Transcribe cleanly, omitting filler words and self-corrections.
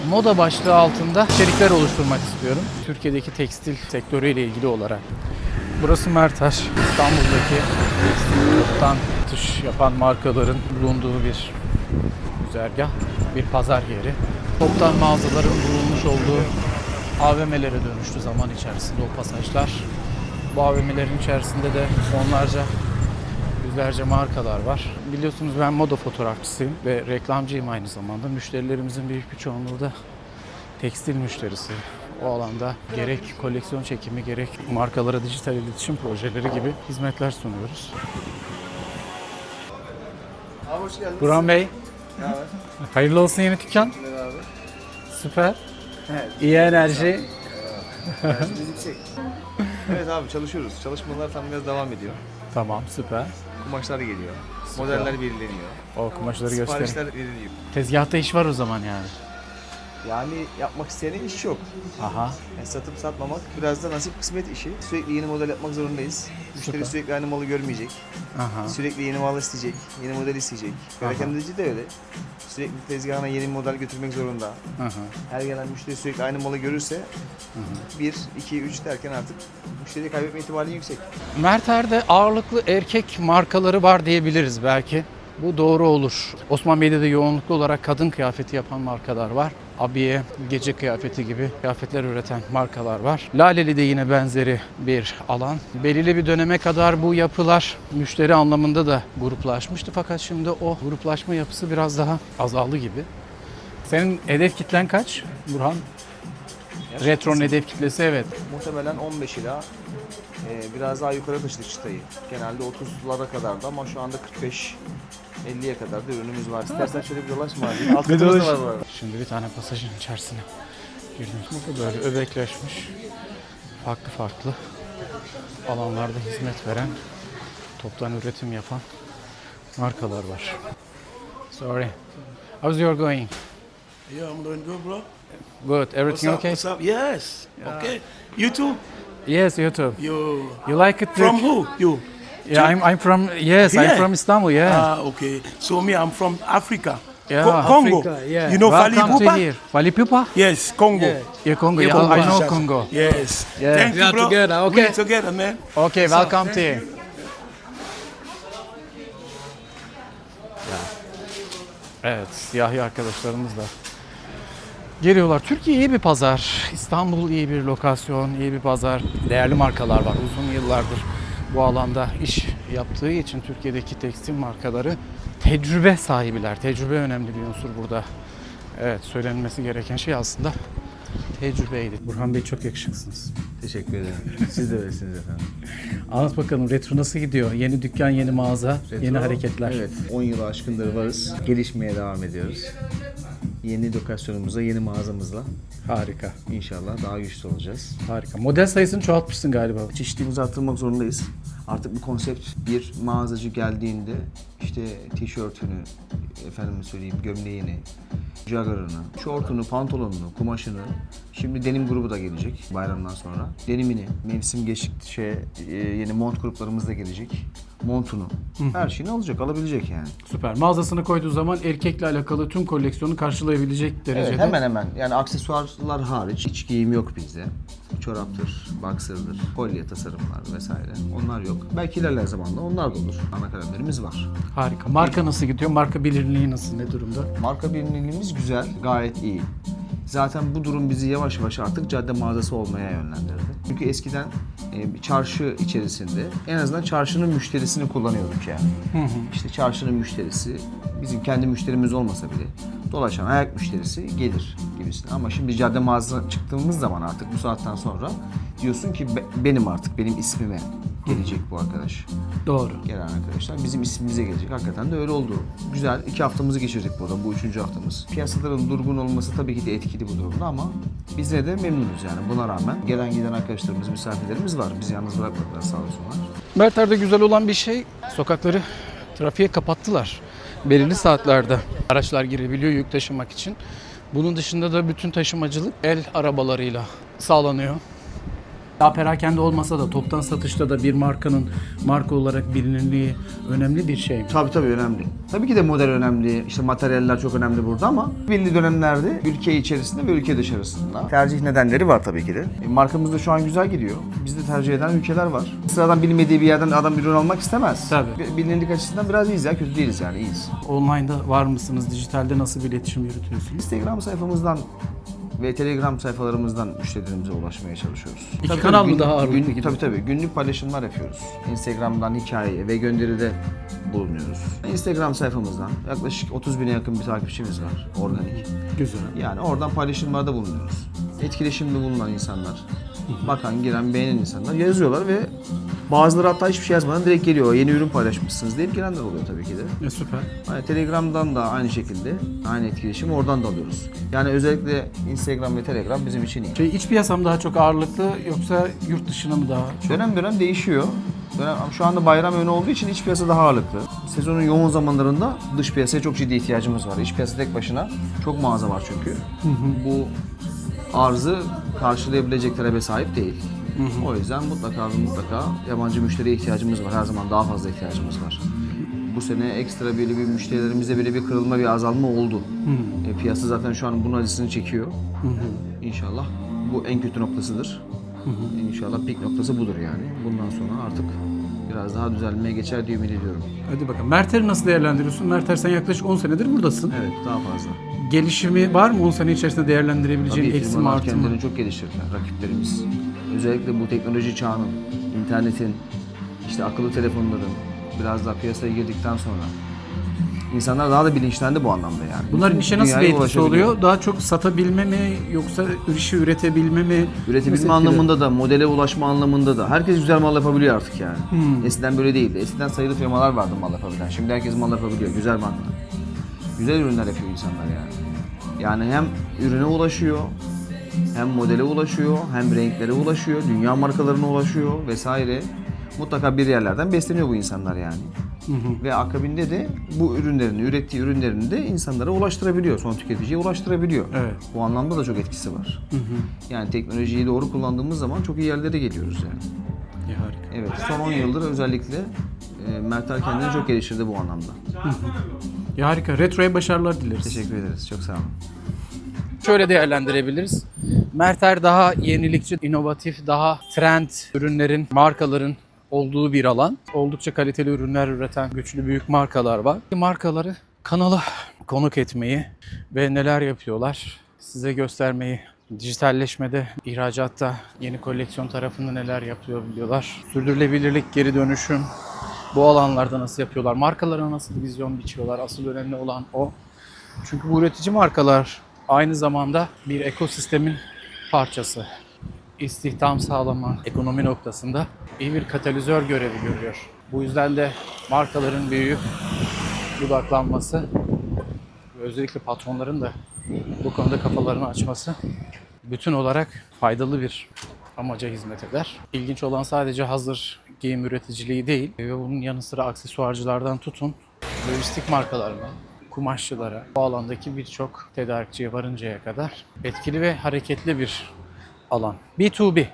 moda başlığı altında içerikler oluşturmak istiyorum. Türkiye'deki tekstil sektörüyle ilgili olarak. Burası Merter. İstanbul'daki tekstil satış yapan markaların bulunduğu bir güzergah, bir pazar yeri. Toptan mağazaların bulunmuş olduğu AVM'lere dönüştü zaman içerisinde o pasajlar. Bu AVM'lerin içerisinde de onlarca, yüzlerce markalar var. Biliyorsunuz ben moda fotoğrafçısıyım ve reklamcıyım aynı zamanda. Müşterilerimizin büyük bir çoğunluğu da tekstil müşterisi. O alanda gerek koleksiyon çekimi gerek markalara dijital iletişim projeleri gibi hizmetler sunuyoruz. Abi hoş geldiniz. Burhan Bey, Ne haber? hayırlı olsun yeni dükkan. Ne abi? Süper. Evet. İyi enerji. Enerjimiz yüksek. Evet abi çalışıyoruz. Çalışmalar tam gaz devam ediyor. Tamam, süper. Kumaşlar geliyor. Modeller belirleniyor. O kumaşları gösterin. Siparişler veriliyor. Tezgahta iş var o zaman yani. Yani yapmak isteyenin iş yok. Aha. Yani satıp satmamak biraz da nasip kısmet işi. Sürekli yeni model yapmak zorundayız. Müşteri Süper. sürekli aynı malı görmeyecek. Aha. Sürekli yeni mal isteyecek. Yeni model isteyecek. Perakendeci de öyle. Sürekli tezgahına yeni model götürmek zorunda. Aha. Her gelen müşteri sürekli aynı malı görürse 1, 2, 3 derken artık müşteriyi kaybetme ihtimali yüksek. Merter'de ağırlıklı erkek markaları var diyebiliriz belki. Bu doğru olur. Osman Bey'de de yoğunluklu olarak kadın kıyafeti yapan markalar var. Abiye, gece kıyafeti gibi kıyafetler üreten markalar var. Laleli'de yine benzeri bir alan. Belirli bir döneme kadar bu yapılar müşteri anlamında da gruplaşmıştı. Fakat şimdi o gruplaşma yapısı biraz daha azaldı gibi. Senin hedef kitlen kaç Burhan? Retro'nun hedef kitlesi evet. Muhtemelen 15 ila biraz daha yukarı taşıdık çıtayı. Genelde 30'lara kadar da ama şu anda 45-50'ye kadar da ürünümüz var. İstersen şöyle bir dolaşma abi. Alt katımız da var bu arada. Şimdi bir tane pasajın içerisine girdim. Burada böyle öbekleşmiş, farklı alanlarda hizmet veren, toptan üretim yapan markalar var. Sorry. How's your going? Yeah, I'm doing good, bro. Good. Everything okay? What's up? Yes. Okay. You too? Yes, you too. You You like it? from who? You? Yeah, I'm from. Yes, I'm Here? from Istanbul. Yeah. Ah, okay. So me, I'm from Africa. Yeah, Congo. Africa, yeah. You know Fally Welcome to Ipupa? here. Fally Ipupa? Yes, Congo. Yeah, Congo. Yeah, Yeah, I Congo. know Congo. Yes. Yeah. Thank We you, are bro. together, okay. We're together, man. Okay, welcome to here. Evet, siyahi arkadaşlarımız da geliyorlar. Türkiye iyi bir pazar. İstanbul iyi bir lokasyon, iyi bir pazar. Değerli markalar var. Uzun yıllardır bu alanda iş yaptığı için Türkiye'deki tekstil markaları tecrübe sahibiler. Tecrübe önemli bir unsur burada. Evet, söylenmesi gereken şey aslında tecrübeydi. Burhan Bey çok yakışıklısınız. Teşekkür ederim. Siz de öylesiniz efendim. Anlat bakalım retro nasıl gidiyor? Yeni dükkan, yeni mağaza, yeni hareketler. Evet, 10 yılı aşkındır varız. Gelişmeye devam ediyoruz. Yeni lokasyonumuzla, yeni mağazamızla Harika, inşallah daha güçlü olacağız. harika. Model sayısını çoğaltmışsın galiba. Çeşitliliğimizi arttırmak zorundayız. Artık bu konsept bir mağazacı geldiğinde işte tişörtünü, efendime söyleyeyim gömleğini, joggerını, şortunu, pantolonunu, kumaşını, şimdi denim grubu da gelecek bayramdan sonra. Denimini, mevsim geçtikçe yeni mont gruplarımız da gelecek. Montunu, her şeyini alacak, alabilecek yani. Süper. Mağazasına koyduğu zaman erkekle alakalı tüm koleksiyonu karşılayabilecek derecede. Evet, hemen hemen. Yani aksesuarlar hariç iç giyim yok bizde. Çoraptır, boxer'dır, kolye tasarımlar vesaire. Onlar yok. Belki ilerleyen zamanda onlar da olur. Ana kalemlerimiz var. Harika. Marka nasıl gidiyor? Marka bilinirliği nasıl? Ne durumda? Marka bilinirliğimiz güzel, gayet iyi. Zaten bu durum bizi yavaş yavaş artık cadde mağazası olmaya yönlendirdi. Çünkü eskiden bir çarşı içerisinde en azından çarşının müşterisini kullanıyorduk yani. İşte çarşının müşterisi, bizim kendi müşterimiz olmasa bile dolaşan ayak müşterisi gelir gibisine. Ama şimdi cadde mağazasına çıktığımız zaman artık bu saatten sonra diyorsun ki benim artık, benim ismime gelecek bu arkadaş. Doğru. Gelen arkadaşlar bizim ismimize gelecek. Hakikaten de öyle oldu. Güzel. 2 haftamızı geçirdik burada. Bu 3. haftamız. Piyasaların durgun olması tabii ki de etkili bu durumda ama biz de memnunuz yani. Buna rağmen gelen giden arkadaşlarımız, misafirlerimiz var. Bizi yalnız bırakmadılar sağ olsunlar. Merter'de güzel olan bir şey, sokakları trafiğe kapattılar. Belirli saatlerde araçlar girebiliyor yük taşımak için. Bunun dışında da bütün taşımacılık el arabalarıyla sağlanıyor. Daha perakende olmasa da toptan satışta da bir markanın marka olarak bilinirliği önemli bir şey mi? Tabii önemli. Tabii ki de model önemli, işte materyaller çok önemli burada ama belli dönemlerde ülke içerisinde ve ülke dışarısında tercih nedenleri var tabii ki de. Markamız da şu an güzel gidiyor. Biz de tercih eden ülkeler var. Sıradan bilmediği bir yerden adam ürün almak istemez. Tabii. Bilinirlik açısından biraz iyiyiz ya, kötü değiliz yani, iyiyiz. Online'da var mısınız? Dijitalde nasıl bir iletişim yürütüyorsunuz? Instagram sayfamızdan ve Telegram sayfalarımızdan müşterilerimize ulaşmaya çalışıyoruz. İki kanal mı daha ağırlıklı gidiyor? Tabii. Günlük paylaşımlar yapıyoruz. Instagram'dan hikaye ve gönderide bulunuyoruz. Instagram sayfamızdan yaklaşık 30 bine yakın bir takipçimiz var, organik. Güzel. Yani oradan paylaşımlarda bulunuyoruz. Etkileşimde bulunan insanlar, bakan, giren, beğenen insanlar yazıyorlar ve bazıları hatta hiçbir şey yazmadan direkt geliyor. Yeni ürün paylaşmışsınız deyip gelenler oluyor tabii ki de. Süper. Yani Telegram'dan da aynı şekilde aynı etkileşimi oradan da alıyoruz. Yani özellikle Instagram ve Telegram bizim için iyi. İç piyasam daha çok ağırlıklı yoksa yurt dışına mı daha çok? Dönem değişiyor. Şu anda bayram önü olduğu için iç piyasa daha ağırlıklı. Sezonun yoğun zamanlarında dış piyasaya çok ciddi ihtiyacımız var. İç piyasa tek başına çok mağaza var çünkü. Bu arzı karşılayabilecek talebe sahip değil. O yüzden mutlaka yabancı müşteriye ihtiyacımız var. Her zaman daha fazla ihtiyacımız var. Bu sene ekstra böyle bir müşterilerimizde böyle bir kırılma, bir azalma oldu. Piyasa zaten şu an bunun acısını çekiyor. İnşallah bu en kötü noktasıdır. İnşallah pik noktası budur yani. Bundan sonra artık biraz daha düzelmeye geçer diye ümit ediyorum. Hadi bakalım. Merter'i nasıl değerlendiriyorsun? Merter, sen yaklaşık 10 senedir buradasın. Evet, daha fazla. Gelişimi var mı 10 sene içerisinde değerlendirebileceğin Tabii eksi mi firmalar artı mı? kendilerini çok geliştirdiler, rakiplerimiz. Özellikle bu teknoloji çağının, internetin, işte akıllı telefonların biraz daha piyasaya girdikten sonra insanlar daha da bilinçlendi bu anlamda yani. Bunların Bütün işe nasıl bir dünyaya etkisi ulaşabiliyor. oluyor? Daha çok satabilme mi yoksa işi üretebilme mi? Üretebilme Nasıl anlamında da, modele ulaşma anlamında da. Herkes güzel mal yapabiliyor artık yani. Eskiden böyle değildi. Eskiden sayılı firmalar vardı mal yapabilen. Şimdi herkes mal yapabiliyor. Güzel marka. Güzel ürünler yapıyor insanlar yani. Yani hem ürüne ulaşıyor, hem modele ulaşıyor, hem renklere ulaşıyor, dünya markalarına ulaşıyor vesaire. Mutlaka bir yerlerden besleniyor bu insanlar yani. Ve akabinde de bu ürünlerini, ürettiği ürünlerini de insanlara ulaştırabiliyor, son tüketiciye ulaştırabiliyor. Evet. Bu anlamda da çok etkisi var. Yani teknolojiyi doğru kullandığımız zaman çok iyi yerlere geliyoruz yani. Ya harika. Evet, son 10 yıldır özellikle Mertel kendini çok geliştirdi bu anlamda. Ya harika. Retro'ya başarılar dileriz. Teşekkür ederiz, çok sağ olun. Şöyle değerlendirebiliriz. Merter daha yenilikçi, inovatif, daha trend ürünlerin, markaların olduğu bir alan. Oldukça kaliteli ürünler üreten güçlü büyük markalar var. Markaları kanala konuk etmeyi ve neler yapıyorlar size göstermeyi, dijitalleşmede, ihracatta, yeni koleksiyon tarafında neler yapıyor biliyorlar. Sürdürülebilirlik, geri dönüşüm, bu alanlarda nasıl yapıyorlar, markalara nasıl vizyon biçiyorlar, asıl önemli olan o. Çünkü bu üretici markalar aynı zamanda bir ekosistemin parçası. İstihdam sağlama, ekonomi noktasında iyi bir katalizör görevi görüyor. Bu yüzden de markaların büyüyüp budaklanması ve özellikle patronların da bu konuda kafalarını açması bütün olarak faydalı bir amaca hizmet eder. İlginç olan sadece hazır giyim üreticiliği değil ve bunun yanı sıra aksesuarcılardan tutun lojistik markalarına, kumaşçılara, bu alandaki birçok tedarikçiye varıncaya kadar etkili ve hareketli bir alan. B2B